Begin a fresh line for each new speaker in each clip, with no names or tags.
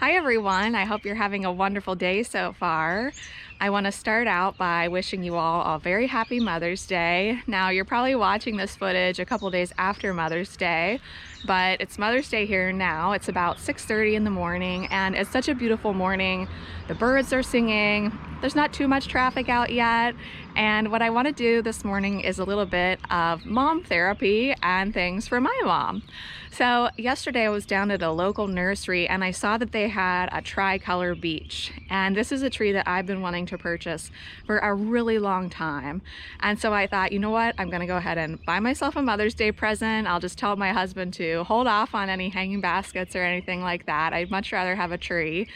Hi everyone, I hope you're having a wonderful day so far. I want to start out by wishing you all a very happy Mother's Day. Now you're probably watching this footage a couple days after Mother's Day, but it's Mother's Day here now. It's about 6:30 in the morning and it's such a beautiful morning. The birds are singing, there's not too much traffic out yet, and what I want to do this morning is a little bit of mom therapy and things for my mom. So yesterday I was down at a local nursery and I saw that they had a Tricolor Beech, and this is a tree that I've been wanting to purchase for a really long time. And so I thought, you know what, I'm gonna go ahead and buy myself a Mother's Day present. I'll just tell my husband to hold off on any hanging baskets or anything like that. I'd much rather have a tree.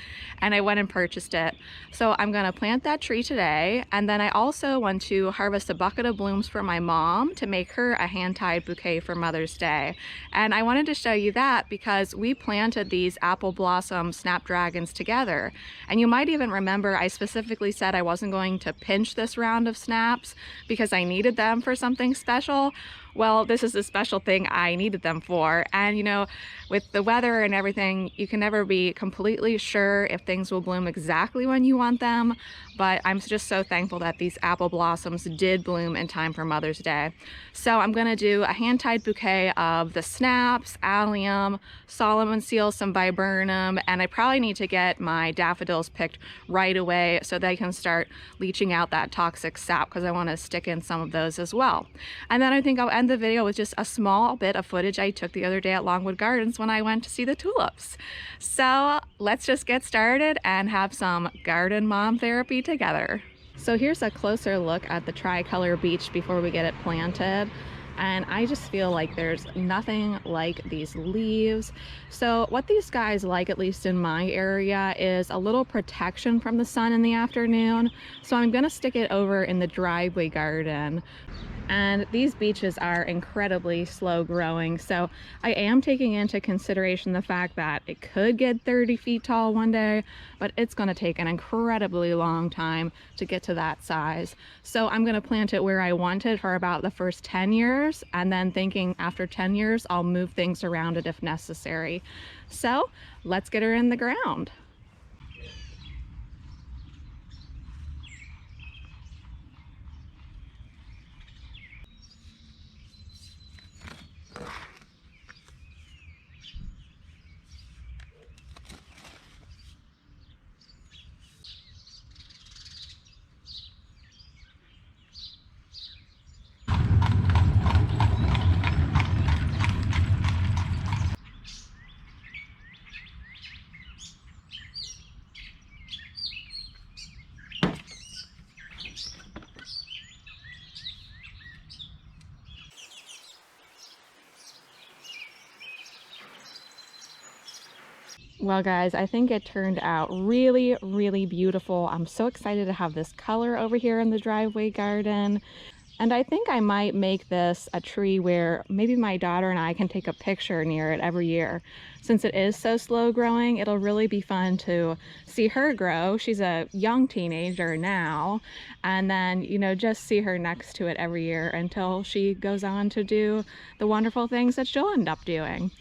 And I went and purchased it. So I'm gonna plant that tree today, and then I also want to harvest a bucket of blooms for my mom to make her a hand-tied bouquet for Mother's Day. And I wanted to show you that because we planted these apple blossom snapdragons together. And you might even remember I specifically said I wasn't going to pinch this round of snaps because I needed them for something special. Well, this is the special thing I needed them for. And you know, with the weather and everything, you can never be completely sure if things will bloom exactly when you want them, but I'm just so thankful that these apple blossoms did bloom in time for Mother's Day. So I'm gonna do a hand-tied bouquet of the snaps, allium, Solomon seal, some viburnum, and I probably need to get my daffodils picked right away so they can start leaching out that toxic sap, because I want to stick in some of those as well. And then I think I'll end the video with just a small bit of footage I took the other day at Longwood Gardens when I went to see the tulips. So let's just get started and have some garden mom therapy together. So here's a closer look at the Tricolor Beech before we get it planted. And I just feel like there's nothing like these leaves. So what these guys like, at least in my area, is a little protection from the sun in the afternoon. So I'm gonna stick it over in the driveway garden. And these beeches are incredibly slow growing, so I am taking into consideration the fact that it could get 30 feet tall one day, but it's going to take an incredibly long time to get to that size. So I'm going to plant it where I want it for about the first 10 years, and then thinking after 10 years I'll move things around it if necessary. So let's get her in the ground. Well guys, I think it turned out really, really beautiful. I'm so excited to have this color over here in the driveway garden. And I think I might make this a tree where maybe my daughter and I can take a picture near it every year. Since it is so slow growing, it'll really be fun to see her grow. She's a young teenager now. And then, you know, just see her next to it every year until she goes on to do the wonderful things that she'll end up doing.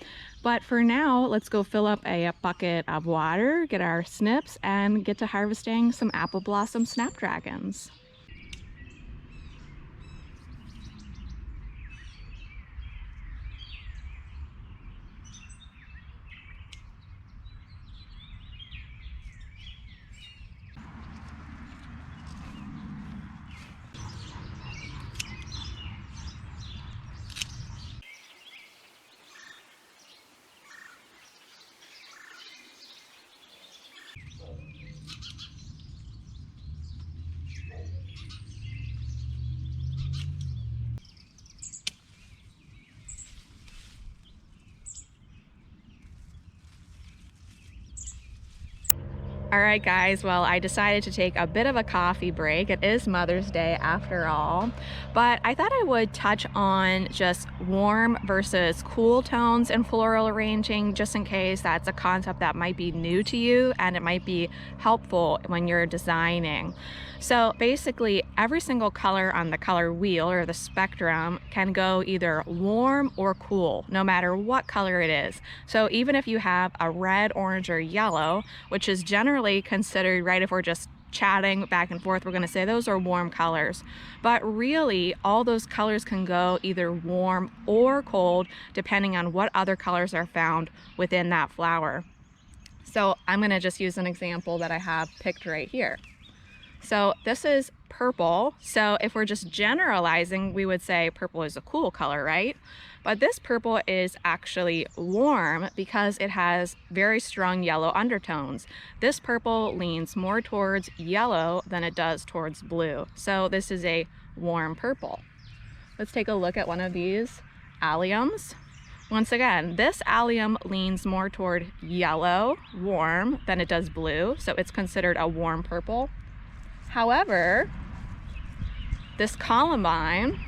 But for now, let's go fill up a bucket of water, get our snips, and get to harvesting some apple blossom snapdragons. All right, guys, well, I decided to take a bit of a coffee break. It is Mother's Day after all, But I thought I would touch on just warm versus cool tones in floral arranging, just in case that's a concept that might be new to you and it might be helpful when you're designing. So basically, every single color on the color wheel or the spectrum can go either warm or cool, no matter what color it is. So even if you have a red, orange, or yellow, which is generally considered, right, if we're just chatting back and forth, we're going to say those are warm colors. But really, all those colors can go either warm or cold, depending on what other colors are found within that flower. So I'm going to just use an example that I have picked right here. So this is purple. So if we're just generalizing, we would say purple is a cool color, right? But this purple is actually warm because it has very strong yellow undertones. This purple leans more towards yellow than it does towards blue. So this is a warm purple. Let's take a look at one of these alliums. Once again, this allium leans more toward yellow, warm, than it does blue. So it's considered a warm purple. However, this columbine,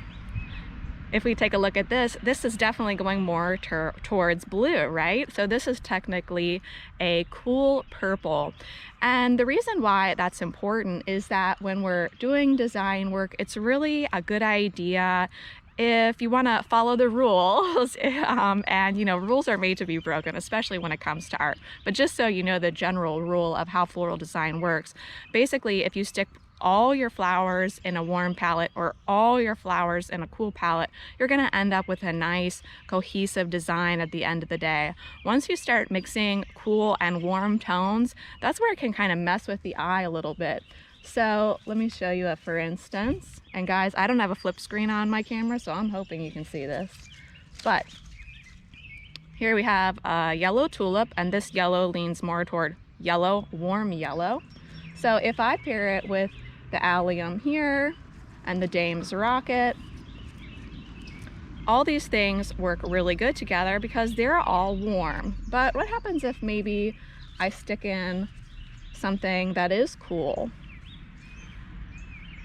if we take a look at this is definitely going more towards blue, right? So this is technically a cool purple. And the reason why that's important is that when we're doing design work, it's really a good idea if you want to follow the rules, and rules are made to be broken, especially when it comes to art. But just so you know the general rule of how floral design works, basically if you stick all your flowers in a warm palette or all your flowers in a cool palette, you're going to end up with a nice cohesive design at the end of the day. Once you start mixing cool and warm tones, that's where it can kind of mess with the eye a little bit. So let me show you a for instance. And guys, I don't have a flip screen on my camera, so I'm hoping you can see this. But here we have a yellow tulip, and this yellow leans more toward yellow, warm yellow. So if I pair it with the allium here and the dame's rocket, all these things work really good together because they're all warm. But what happens if maybe I stick in something that is cool?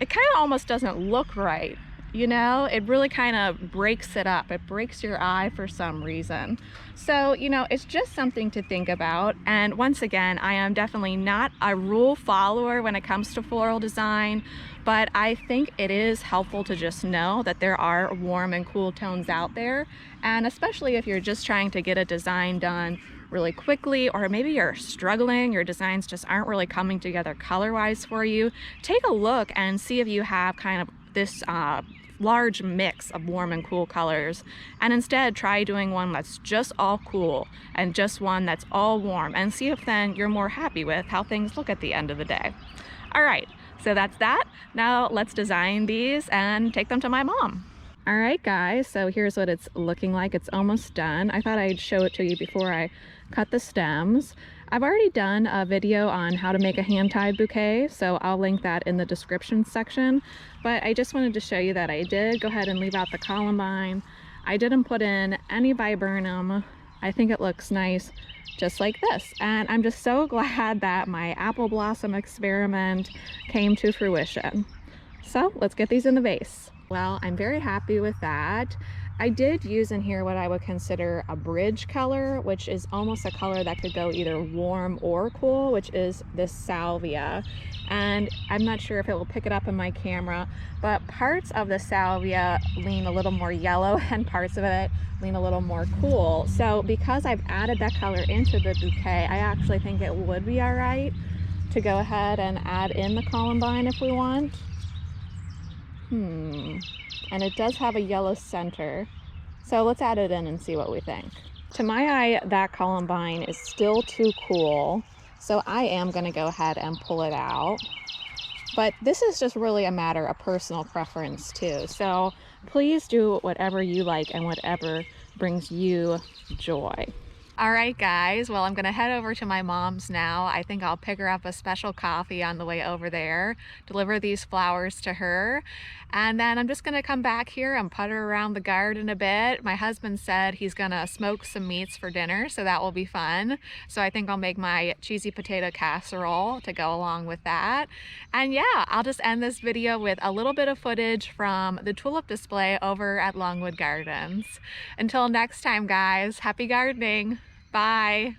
It kind of almost doesn't look right, it really kind of breaks it up. It breaks your eye for some reason. So, it's just something to think about. And once again, I am definitely not a rule follower when it comes to floral design, but I think it is helpful to just know that there are warm and cool tones out there. And especially if you're just trying to get a design done really quickly, or maybe you're struggling, your designs just aren't really coming together color-wise for you, take a look and see if you have kind of this large mix of warm and cool colors, and instead try doing one that's just all cool and just one that's all warm, and see if then you're more happy with how things look at the end of the day. All right, so that's that. Now let's design these and take them to my mom. All right, guys, so here's what it's looking like. It's almost done. I thought I'd show it to you before I cut the stems. I've already done a video on how to make a hand-tied bouquet, so I'll link that in the description section. But I just wanted to show you that I did go ahead and leave out the columbine. I didn't put in any viburnum. I think it looks nice just like this. And I'm just so glad that my apple blossom experiment came to fruition. So let's get these in the vase. Well, I'm very happy with that. I did use in here what I would consider a bridge color, which is almost a color that could go either warm or cool, which is this salvia. And I'm not sure if it will pick it up in my camera, but parts of the salvia lean a little more yellow and parts of it lean a little more cool. So because I've added that color into the bouquet, I actually think it would be all right to go ahead and add in the columbine if we want. And it does have a yellow center. So let's add it in and see what we think. To my eye, that columbine is still too cool. So I am gonna go ahead and pull it out. But this is just really a matter of personal preference too. So please do whatever you like and whatever brings you joy. All right, guys. Well, I'm going to head over to my mom's now. I think I'll pick her up a special coffee on the way over there, deliver these flowers to her. And then I'm just going to come back here and putter around the garden a bit. My husband said he's going to smoke some meats for dinner, so that will be fun. So I think I'll make my cheesy potato casserole to go along with that. And yeah, I'll just end this video with a little bit of footage from the tulip display over at Longwood Gardens. Until next time, guys, happy gardening. Bye.